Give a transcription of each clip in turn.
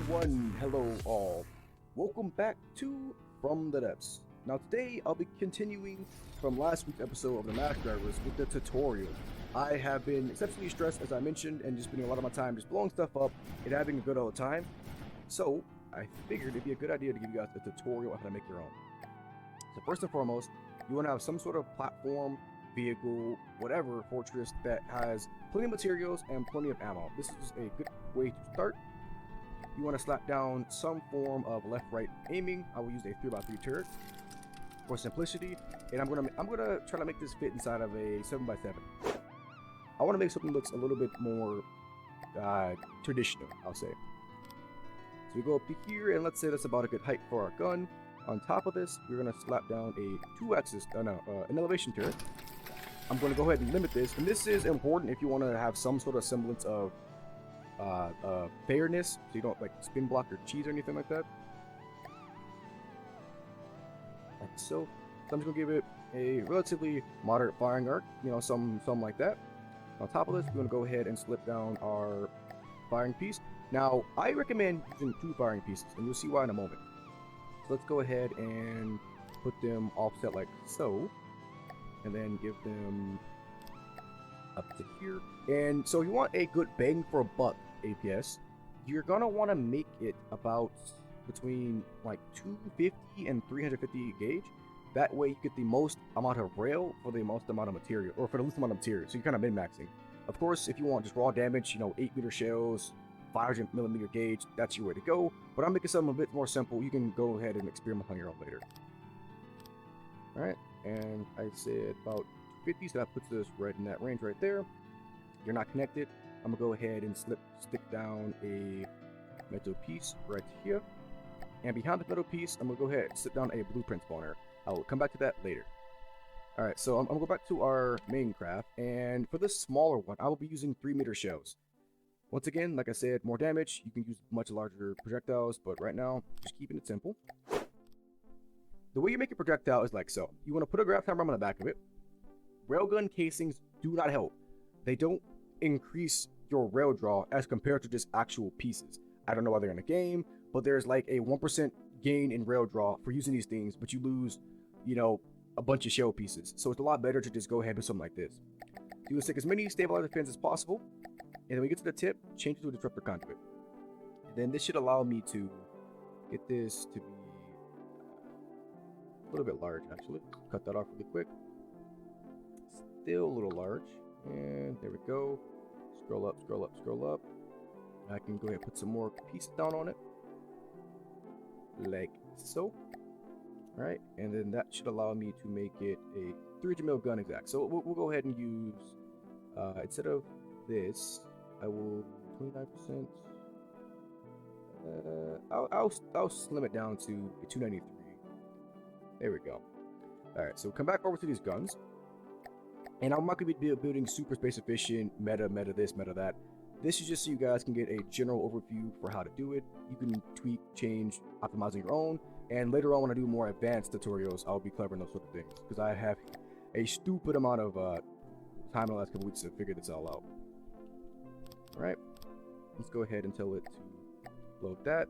everyone, hello all. Welcome back to From the Depths. Now today I'll be continuing from last week's episode of the Mask Drivers with the tutorial. I have been exceptionally stressed as I mentioned and just spending a lot of my time just blowing stuff up and having a good old time. So I figured it'd be a good idea to give you guys a tutorial on how to make your own. So first and foremost, you want to have some sort of platform, vehicle, whatever fortress that has plenty of materials and plenty of ammo. This is a good way to start. You want to slap down some form of left-right aiming. I will use a 3x3 turret for simplicity, and I'm gonna try to make this fit inside of a 7x7. I want to make something that looks a little bit more traditional, I'll say. So we go up to here, and let's say that's about a good height for our gun. On top of this, we're gonna slap down a an elevation turret. I'm gonna go ahead and limit this, and this is important if you want to have some sort of semblance of fairness, so you don't like spin block or cheese or anything like that. Like so. I'm just gonna give it a relatively moderate firing arc, you know, some like that. On top of this, we're gonna go ahead and slip down our firing piece. Now, I recommend using 2 firing pieces, and you'll see why in a moment. So let's go ahead and put them offset like so, and then give them up to here. And so if you want a good bang for a buck APS, you're gonna want to make it about between like 250 and 350 gauge. That way you get the most amount of rail for the most amount of material, or for the least amount of material, so you're kind of min-maxing. Of course, if you want just raw damage, you know, 8-meter shells, 500mm gauge, that's your way to go. But I'm making something a bit more simple. You can go ahead and experiment on your own later. Alright, and I said about 50, so that puts us right in that range right there. You're not connected. I'm gonna go ahead and stick down a metal piece right here. And behind the metal piece, I'm gonna go ahead and stick down a blueprint spawner. I will come back to that later. Alright, so I'm gonna go back to our main craft, and for this smaller one, I will be using 3-meter shells. Once again, like I said, more damage. You can use much larger projectiles, but right now, just keeping it simple. The way you make a projectile is like so. You want to put a grav hammer on the back of it. Railgun casings do not help. They don't increase your rail draw as compared to just actual pieces. I don't know why they're in a game, but there's like a 1% gain in rail draw for using these things, but you lose, you know, a bunch of shell pieces. So it's a lot better to just go ahead with something like this. You will stick as many stabilizer pins as possible, and then we get to the tip, change it to a disruptor conduit. And then this should allow me to get this to be a little bit large, actually. Cut that off really quick. Still a little large. And there we go. Scroll up, scroll up, scroll up. I can go ahead and put some more pieces down on it. Like so. Alright, and then that should allow me to make it a 300mm gun exact. So we'll go ahead and use, instead of this, I will 29%. I'll slim it down to a 293. There we go. Alright, so come back over to these guns. And I'm not going to be building super space efficient, meta this, meta that. This is just so you guys can get a general overview for how to do it. You can tweak, change, optimize on your own. And later on when I do more advanced tutorials, I'll be clever in those sort of things. Because I have a stupid amount of time in the last couple weeks to figure this all out. Alright, let's go ahead and tell it to load that.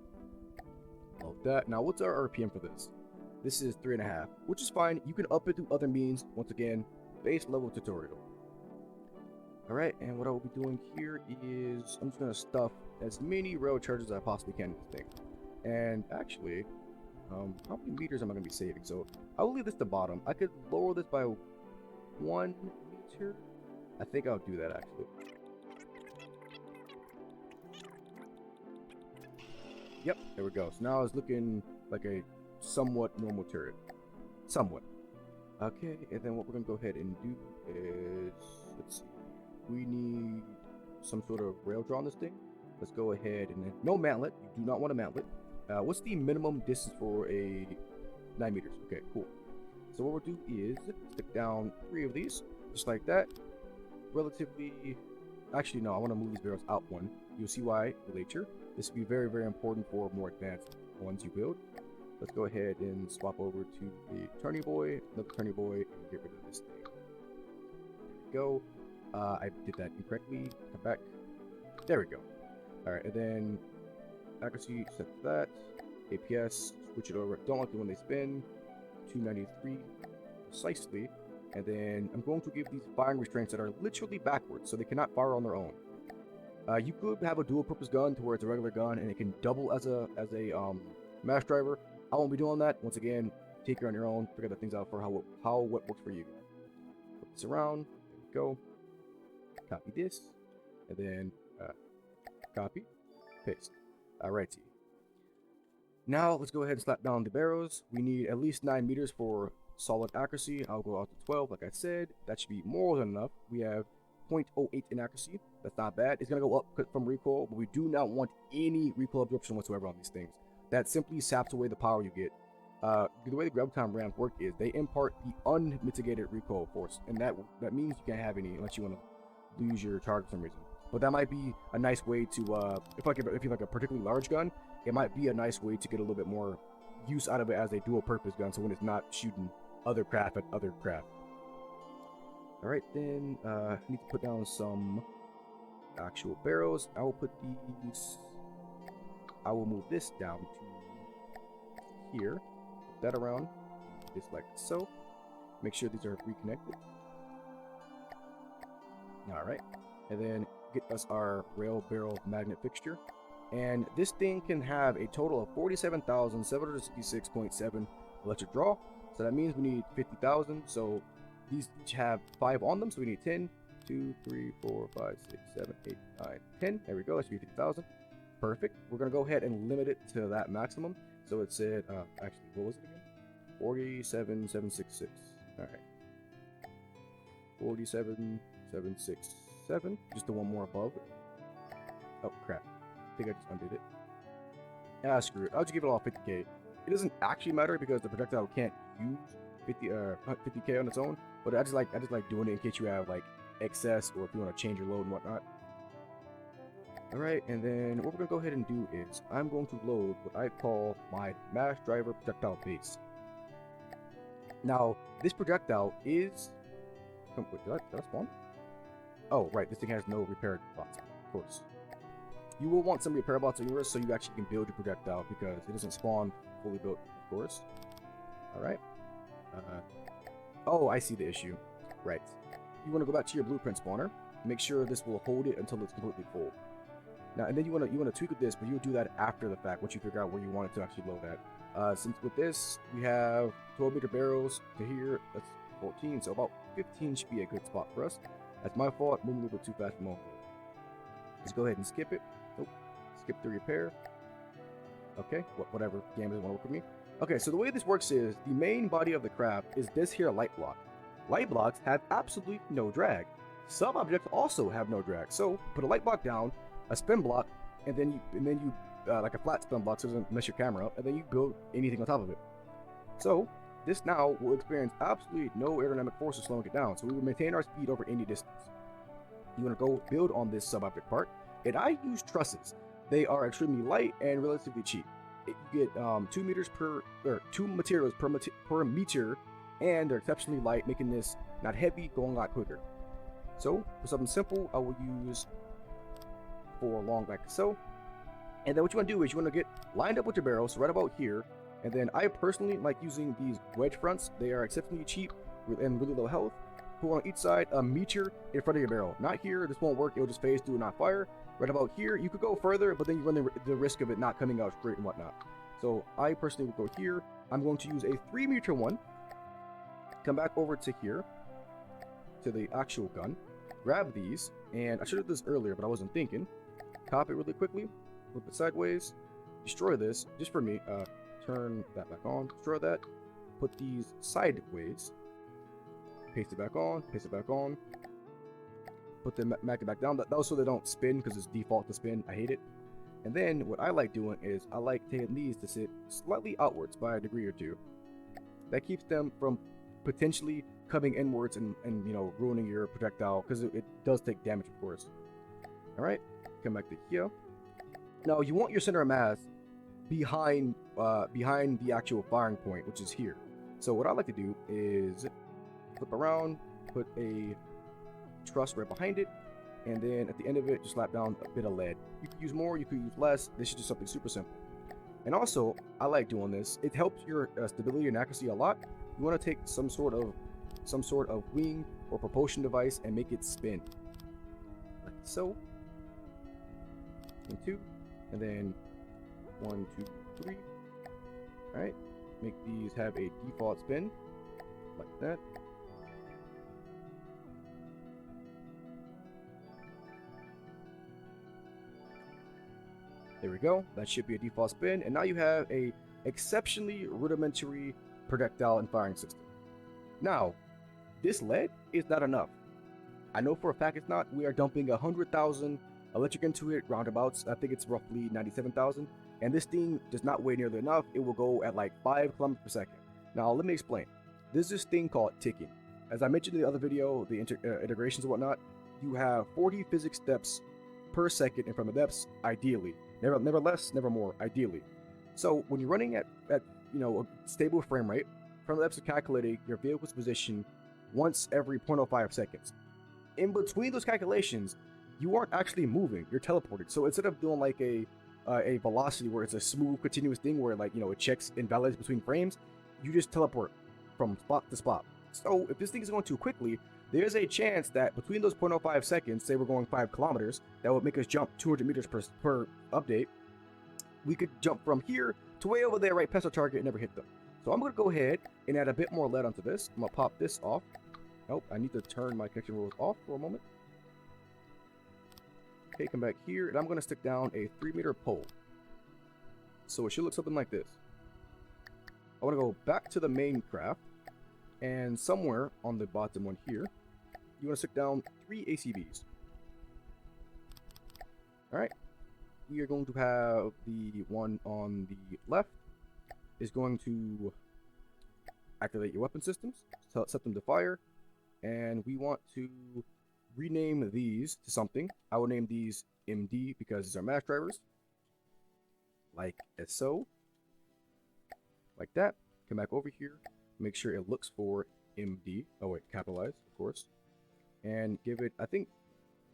Load that. Now what's our RPM for this? This is 3.5, which is fine. You can up it through other means. Once again, base level tutorial. Alright, and what I will be doing here is I'm just going to stuff as many rail charges as I possibly can in this thing. And actually, how many meters am I going to be saving? So I will leave this to bottom. I could lower this by 1 meter. I think I'll do that actually. Yep, there we go. So now it's looking like a somewhat normal turret. Somewhat. Okay, and then what we're going to go ahead and do is, let's see, we need some sort of rail draw on this thing. Let's go ahead and then, no mantlet, you do not want a mantlet. What's the minimum distance for a 9 meters? Okay, cool. So what we'll do is stick down 3 of these, just like that. Relatively, actually no, I want to move these barrels out one. You'll see why later. This will be very, very important for more advanced ones you build. Let's go ahead and swap over to a turning boy, another turning boy, and get rid of this thing. There we go. I did that incorrectly. Come back. There we go. Alright, and then accuracy, set that. APS, switch it over. Don't like it when they spin. 293 precisely. And then I'm going to give these firing restraints that are literally backwards, so they cannot fire on their own. You could have a dual-purpose gun to where it's a regular gun and it can double as a mass driver. I won't be doing that. Once again, take it on your own. Figure the things out for what works for you. Put this around. There we go. Copy this, and then copy, paste. Alrighty. Now let's go ahead and slap down the barrels. We need at least 9 meters for solid accuracy. I'll go out to 12, like I said. That should be more than enough. We have 0.08 in accuracy. That's not bad. It's gonna go up from recoil, but we do not want any recoil absorption whatsoever on these things. That simply saps away the power you get. The way the grab time rams work is they impart the unmitigated recoil force, and that means you can't have any unless you want to lose your target for some reason. But that might be a nice way to, if you like a particularly large gun, it might be a nice way to get a little bit more use out of it as a dual-purpose gun, so when it's not shooting other craft at other craft. All right, then I need to put down some actual barrels. I will put these. I will move this down to here. Put that around, just like so. Make sure these are reconnected. All right, and then get us our rail barrel magnet fixture. And this thing can have a total of 47,766.7 electric draw. So that means we need 50,000. So these each have 5 on them. So we need 10, 2, 3, 4, 5, 6, 7, 8, 9, 10. There we go. That should be 50,000. Perfect. We're going to go ahead and limit it to that maximum. So it said, actually, what was it again? 47,766. All right. 47,767. Just the one more above. Oh, crap. I think I just undid it. Ah, screw it. I'll just give it all 50k. It doesn't actually matter because the projectile can't use 50k on its own. But I just like doing it in case you have like excess or if you want to change your load and whatnot. All right, and then what we're gonna go ahead and do is I'm going to load what I call my mass driver projectile base. Now this projectile is. Wait, did I spawn? Oh, right. This thing has no repair bots, of course. You will want some repair bots on yours so you actually can build your projectile because it doesn't spawn fully built, of course. Alright. Oh, I see the issue. Right. You want to go back to your blueprint spawner. Make sure this will hold it until it's completely full. Now, and then you want to tweak with this, but you'll do that after the fact once you figure out where you want it to actually load at. Since with this, we have 12 meter barrels to here. That's 14, so about 15 should be a good spot for us. That's my fault. Moving a little bit too fast for the moment. Let's go ahead and skip it. Nope. Skip the repair. Okay, whatever. Game doesn't want to work with me. Okay, so the way this works is the main body of the craft is this here light block. Light blocks have absolutely no drag. Sub objects also have no drag. So put a light block down, a spin block, and then you like a flat spin block so it doesn't mess your camera up, and then you build anything on top of it. So this now will experience absolutely no aerodynamic forces slowing it down. So we will maintain our speed over any distance. You want to go build on this sub object part. And I use trusses. They are extremely light and relatively cheap. You get 2 materials per meter, and they're exceptionally light, making this not heavy, going a lot quicker. So for something simple, I will use 4 long like so. And then what you want to do is you want to get lined up with your barrels right about here. And then I personally like using these wedge fronts. They are exceptionally cheap and really low health. Put on each side a meter in front of your barrel. Not here. This won't work. It'll just phase through and not fire. Right about here, you could go further, but then you run the risk of it not coming out straight and whatnot. So I personally would go here. I'm going to use a 3 meter one. Come back over to here, to the actual gun. Grab these, and I should have done this earlier, but I wasn't thinking. Cop it really quickly, flip it sideways, destroy this, just for me. Turn that back on, destroy that. Put these sideways. Paste it back on, paste it back on. Put the magnet back down. That was so they don't spin because it's default to spin. I hate it. And then what I like doing is I like taking these to sit slightly outwards by a degree or 2. That keeps them from potentially coming inwards and you know, ruining your projectile because it does take damage, of course. All right, come back to here. Now you want your center of mass behind the actual firing point, which is here. So what I like to do is flip around, put a truss right behind it, and then at the end of it, just slap down a bit of lead. You could use more, you could use less. This is just something super simple. And also, I like doing this. It helps your stability and accuracy a lot. You want to take some sort of wing or propulsion device and make it spin, like so. And 2, and then 1, 2, 3. All right, make these have a default spin, like that. There we go. That should be a default spin, and now you have a exceptionally rudimentary projectile and firing system. Now, this lead is not enough. I know for a fact it's not. We are dumping 100,000 electric into it, roundabouts. I think it's roughly 97,000, and this thing does not weigh nearly enough. It will go at like 5 kilometers per second. Now, let me explain. There's this thing called ticking. As I mentioned in the other video, the integrations and whatnot, you have 40 physics steps per second in front of depths, ideally. Never less, never more, ideally. So when you're running at a stable frame rate, front depths are calculating your vehicle's position once every 0.05 seconds. In between those calculations, you aren't actually moving, you're teleported. So instead of doing like a velocity where it's a smooth, continuous thing where it checks and validates between frames, you just teleport from spot to spot. So if this thing is going too quickly, there's a chance that between those 0.05 seconds, say we're going 5 kilometers, that would make us jump 200 meters per update. We could jump from here to way over there, right past our target, and never hit them. So I'm going to go ahead and add a bit more lead onto this. I'm going to pop this off. Nope, I need to turn my connection rules off for a moment. Okay, come back here, and I'm going to stick down a 3-meter pole. So it should look something like this. I want to go back to the main craft, and somewhere on the bottom one here, you want to stick down 3 ACBs. Alright, we are going to have the one on the left is going to activate your weapon systems, set them to fire, and we want to rename these to something. I will name these MD because these are mass drivers, like so, like that. Come back over here, make sure it looks for MD. Oh wait, capitalize, of course, and give it, I think,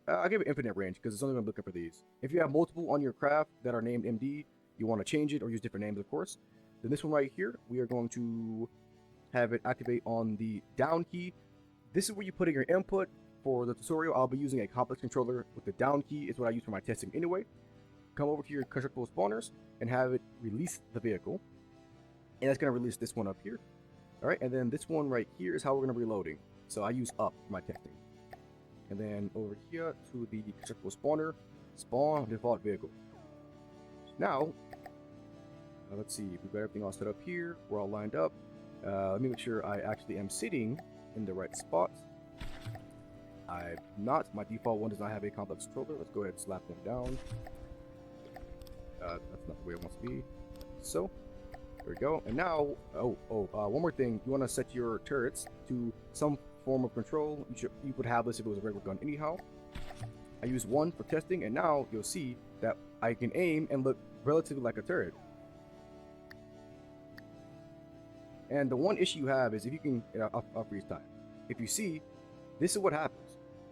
I'll give it infinite range because it's only going to be looking for these. If you have multiple on your craft that are named MD, you want to change it or use different names, of course. Then this one right here, we are going to have it activate on the down key. This is where you put in your input. For the tutorial, I'll be using a complex controller with the down key. Is what I use for my testing anyway. Come over to your constructible spawners and have it release the vehicle. And that's going to release this one up here. Alright, and then this one right here is how we're going to be reloading. So I use up for my testing. And then over here to the constructible spawner, spawn default vehicle. Now, let's see, we've got everything all set up here. We're all lined up. Let me make sure I actually am sitting in the right spot. I'm not. My default one does not have a complex controller. Let's go ahead and slap them down. That's not the way it wants to be. So, there we go. And now, one more thing. You want to set your turrets to some form of control. You would have this if it was a regular gun anyhow. I use 1 for testing, and now you'll see that I can aim and look relatively like a turret. And the one issue you have is if you can, I'll freeze time. If you see, this is what happens.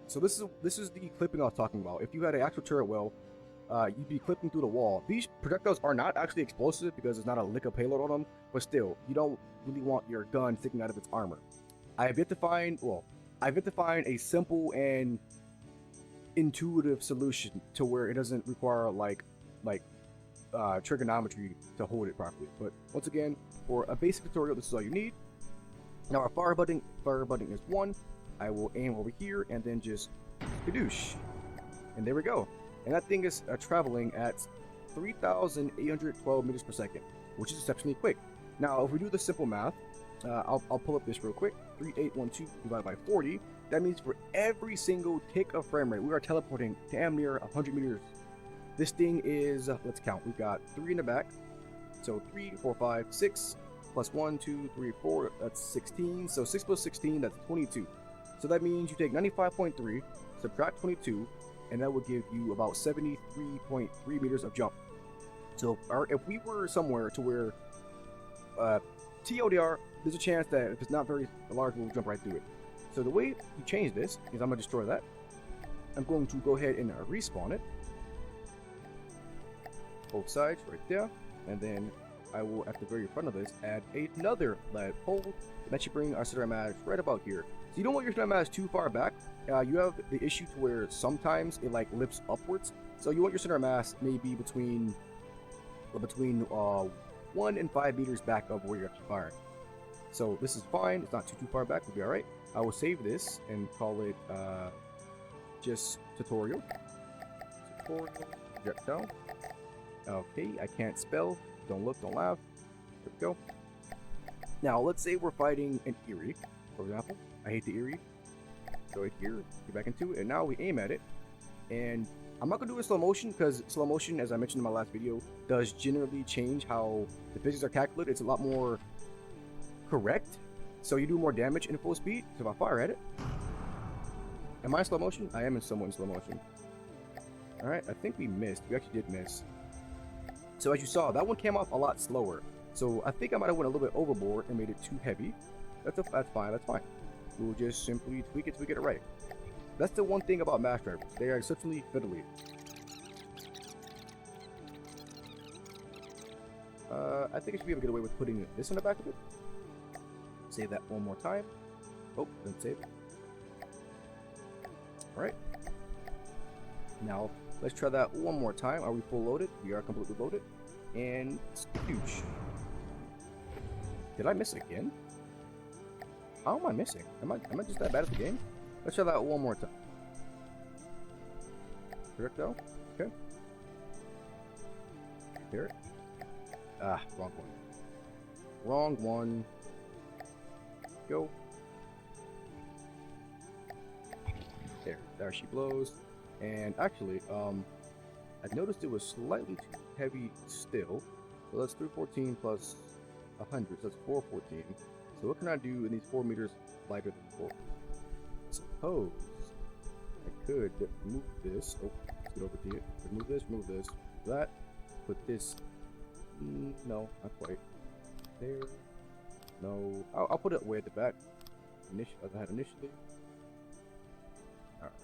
So this is the clipping I was talking about. If you had an actual turret well, you'd be clipping through the wall. These projectiles are not actually explosive because there's not a lick of payload on them, but still, you don't really want your gun sticking out of its armor. I've yet to find a simple and intuitive solution to where it doesn't require like trigonometry to hold it properly. But once again, for a basic tutorial, this is all you need. Now our fire button is 1. I will aim over here and then just kadoosh, and there we go. And that thing is traveling at 3,812 meters per second, which is exceptionally quick. Now, if we do the simple math, I'll pull up this real quick. 3812 divided by 40. That means for every single tick of frame rate, we are teleporting damn near 100 meters. This thing is, let's count. We've got 3 in the back, so 3, 4, 5, 6 plus 1, 2, 3, 4. That's 16. So 6 plus 16, that's 22. So that means you take 95.3, subtract 22, and that would give you about 73.3 meters of jump. So if we were somewhere to where TLDR, there's a chance that if it's not very large, we'll jump right through it. So the way you change this is I'm going to destroy that. I'm going to go ahead and respawn it. Both sides right there. And then I will, at the very front of this, add another lead pole. And that should bring our center mass right about here. So you don't want your center mass too far back. You have the issue to where sometimes it like lifts upwards. So you want your center mass maybe between 1 and 5 meters back of where you're actually firing. So this is fine. It's not too far back. We'll be all right. I will save this and call it just tutorial. Projectile. Okay, I can't spell. Don't look, don't laugh. There we go. Now, let's say we're fighting an Eerie, for example. I hate the Eerie. Go right here, get back into it, and now we aim at it. And I'm not going to do it in slow motion, because slow motion, as I mentioned in my last video, does generally change how the physics are calculated. It's a lot more correct, so you do more damage in full speed. So if I fire at it, am I in slow motion? I am in somewhat in slow motion. Alright, I think we missed. We actually did miss. So as you saw, that one came off a lot slower. So I think I might have went a little bit overboard and made it too heavy. That's fine, that's fine. We'll just simply tweak it till we get it right. That's the one thing about mass drivers. They are exceptionally fiddly. I think I should be able to get away with putting this on the back of it. Save that one more time. Oh, didn't save it. Alright. Now, let's try that one more time. Are we full loaded? We are completely loaded. And huge. Did I miss again? How am I missing? Am I just that bad at the game? Let's try that one more time. Projectile. Okay. Here. Ah, wrong one. Wrong one. Go. There she blows. And actually, I noticed it was slightly too heavy still. So that's 314 plus 100, so that's 414. So what can I do in these 4 meters lighter than 4? I suppose I could remove this. Oh, let's get over to it. Remove this, that. Put this. No, not quite. There. No. I'll put it way at the back. As I had initially.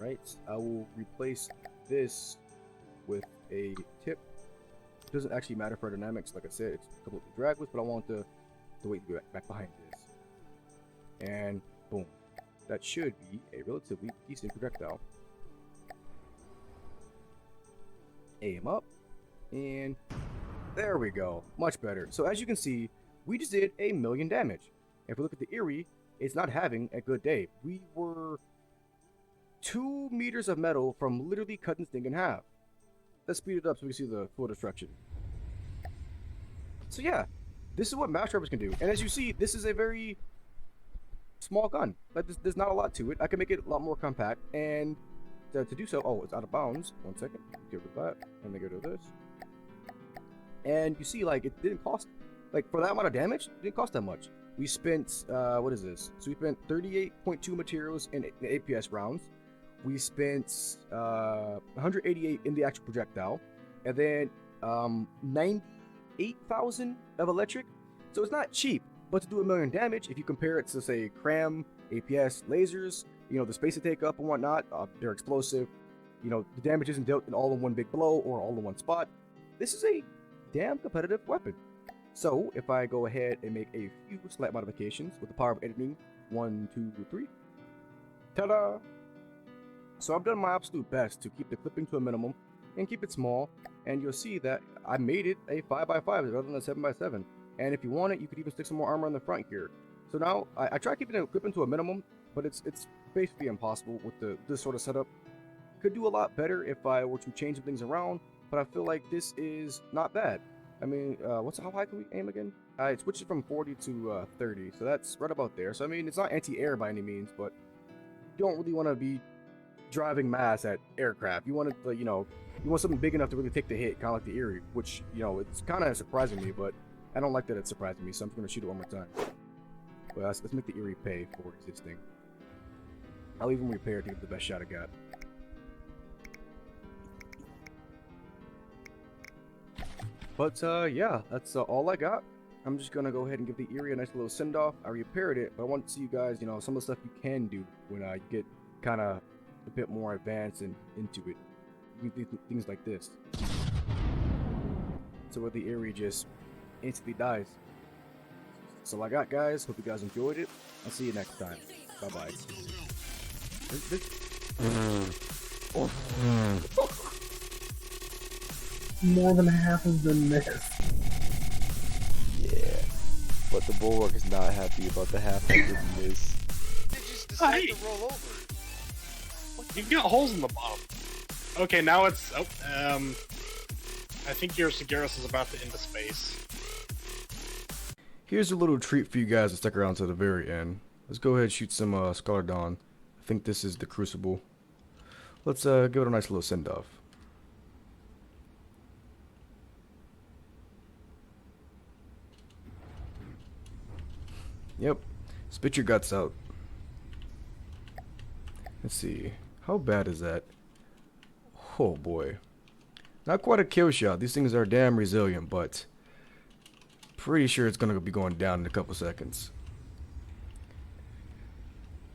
Alright, I will replace this with a tip. It doesn't actually matter for dynamics, like I said, it's completely dragless, but I want the weight to be back behind this. And boom. That should be a relatively decent projectile. Aim up, and there we go. Much better. So as you can see, we just did 1,000,000 damage. If we look at the Eerie, it's not having a good day. We were 2 meters of metal from literally cutting this thing in half. Let's speed it up so we can see the full destruction. So yeah, this is what mass drivers can do. And as you see, this is a very small gun. Like there's not a lot to it. I can make it a lot more compact. And to do so, oh, it's out of bounds. 1 second. Get rid of that. And then go to this. And you see, like, it didn't cost, like, for that amount of damage, it didn't cost that much. We spent, what is this? So we spent 38.2 materials in APS rounds. We spent 188 in the actual projectile, and then 98,000 of electric. So it's not cheap, but to do 1,000,000 damage, if you compare it to, say, cram, APS, lasers, you know, the space they take up and whatnot, they're explosive. You know, the damage isn't dealt in all in one big blow or all in one spot. This is a damn competitive weapon. So if I go ahead and make a few slight modifications with the power of editing, 1, 2, 3, ta-da! So I've done my absolute best to keep the clipping to a minimum and keep it small, and you'll see that I made it a 5x5 rather than a 7x7. And if you want it, you could even stick some more armor on the front here. So now I try keeping the clipping to a minimum, but it's basically impossible with this sort of setup. Could do a lot better if I were to change some things around, but I feel like this is not bad. I mean, how high can we aim again? I switched it from 40 to 30, so that's right about there. So I mean, it's not anti-air by any means, but you don't really want to be driving mass at aircraft. You want to, you know, you want something big enough to really take the hit, kind of like the Eerie, which, you know, it's kind of surprising me, but I don't like that it's surprising me, so I'm just going to shoot it one more time. Well, let's make the Eerie pay for existing. I'll even repair to get the best shot I got. But yeah, that's all I got. I'm just gonna go ahead and give the Eerie a nice little send-off. I repaired it, but I want to see you guys, you know, some of the stuff you can do when you get kind of a bit more advanced and into it. You can do things like this. So where the area just instantly dies. That's all I got, guys. Hope you guys enjoyed it. I'll see you next time. Bye bye. More than half has been missed. Yeah, but the bulwark is not happy about the half that didn't miss. They just decided to roll over. You've got holes in the bottom. Okay, now it's. Oh, I think your Seguros is about to into space. Here's a little treat for you guys to stick around to the very end. Let's go ahead and shoot some Scholar Dawn. I think this is the Crucible. Let's give it a nice little send-off. Yep. Spit your guts out. Let's see. How bad is that? Oh boy. Not quite a kill shot. These things are damn resilient, but pretty sure it's gonna be going down in a couple seconds.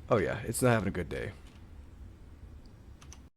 Oh yeah, it's not having a good day.